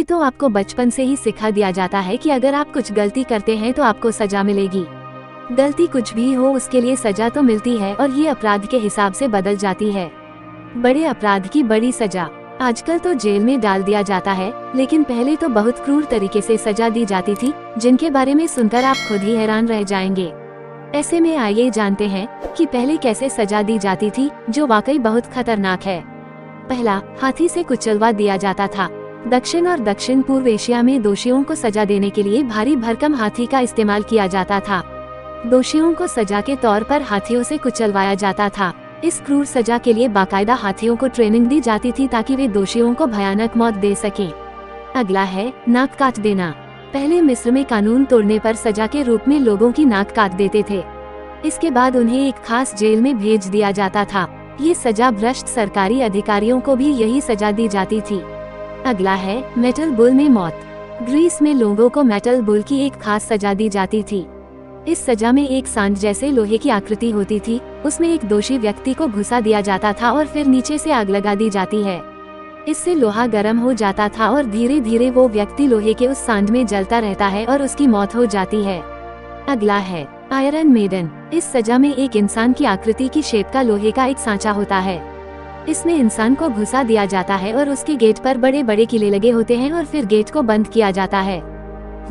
तो आपको बचपन से ही सिखा दिया जाता है कि अगर आप कुछ गलती करते हैं तो आपको सजा मिलेगी। गलती कुछ भी हो उसके लिए सजा तो मिलती है और ये अपराध के हिसाब से बदल जाती है। बड़े अपराध की बड़ी सजा। आजकल तो जेल में डाल दिया जाता है, लेकिन पहले तो बहुत क्रूर तरीके से सजा दी जाती थी, जिनके बारे में सुनकर आप खुद ही हैरान रह जाएंगे। ऐसे में आइए जानते हैं कि पहले कैसे सजा दी जाती थी, जो वाकई बहुत खतरनाक है। पहला, हाथी से कुचलवा दिया जाता था। दक्षिण और दक्षिण पूर्व एशिया में दोषियों को सजा देने के लिए भारी भरकम हाथी का इस्तेमाल किया जाता था। दोषियों को सजा के तौर पर हाथियों से कुचलवाया जाता था। इस क्रूर सजा के लिए बाकायदा हाथियों को ट्रेनिंग दी जाती थी ताकि वे दोषियों को भयानक मौत दे सकें। अगला है नाक काट देना। पहले मिस्र में कानून तोड़ने पर सजा के रूप में लोगों की नाक काट देते थे। इसके बाद उन्हें एक खास जेल में भेज दिया जाता था। ये सजा भ्रष्ट सरकारी अधिकारियों को भी यही सजा दी जाती थी। अगला है मेटल बुल में मौत। ग्रीस में लोगों को मेटल बुल की एक खास सजा दी जाती थी। इस सजा में एक सांड जैसे लोहे की आकृति होती थी, उसमें एक दोषी व्यक्ति को घुसा दिया जाता था और फिर नीचे से आग लगा दी जाती है। इससे लोहा गर्म हो जाता था और धीरे धीरे वो व्यक्ति लोहे के उस सांड में जलता रहता है और उसकी मौत हो जाती है। अगला है आयरन मेडन। इस सजा में एक इंसान की आकृति की शेप का लोहे का एक सांचा होता है। इसमें इंसान को घुसा दिया जाता है और उसके गेट पर बड़े बड़े किले लगे होते हैं और फिर गेट को बंद किया जाता है।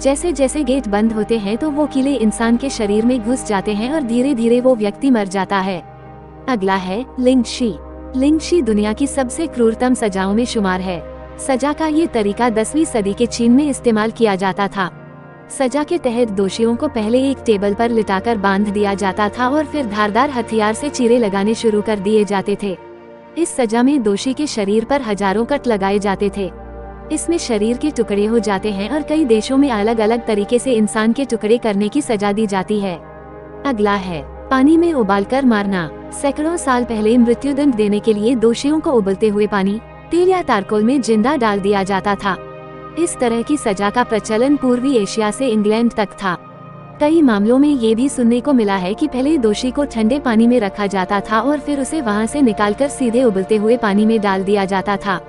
जैसे जैसे गेट बंद होते हैं तो वो किले इंसान के शरीर में घुस जाते हैं और धीरे धीरे वो व्यक्ति मर जाता है। अगला है लिंगशी। लिंगशी दुनिया की सबसे क्रूरतम सजाओं में शुमार है। सजा का ये तरीका 10वीं सदी के चीन में इस्तेमाल किया जाता था। सजा के तहत दोषियों को पहले एक टेबल पर लिटाकर बांध दिया जाता था और फिर धारदार हथियार से चीरे लगाने शुरू कर दिए जाते थे। इस सजा में दोषी के शरीर पर हजारों कट लगाए जाते थे। इसमें शरीर के टुकड़े हो जाते हैं और कई देशों में अलग अलग तरीके से इंसान के टुकड़े करने की सजा दी जाती है। अगला है पानी में उबालकर मारना। सैकड़ों साल पहले मृत्युदंड देने के लिए दोषियों को उबलते हुए पानी, तेल या तारकोल में जिंदा डाल दिया जाता था। इस तरह की सजा का प्रचलन पूर्वी एशिया से इंग्लैंड तक था। कई मामलों में ये भी सुनने को मिला है कि पहले दोषी को ठंडे पानी में रखा जाता था और फिर उसे वहां से निकालकर सीधे उबलते हुए पानी में डाल दिया जाता था।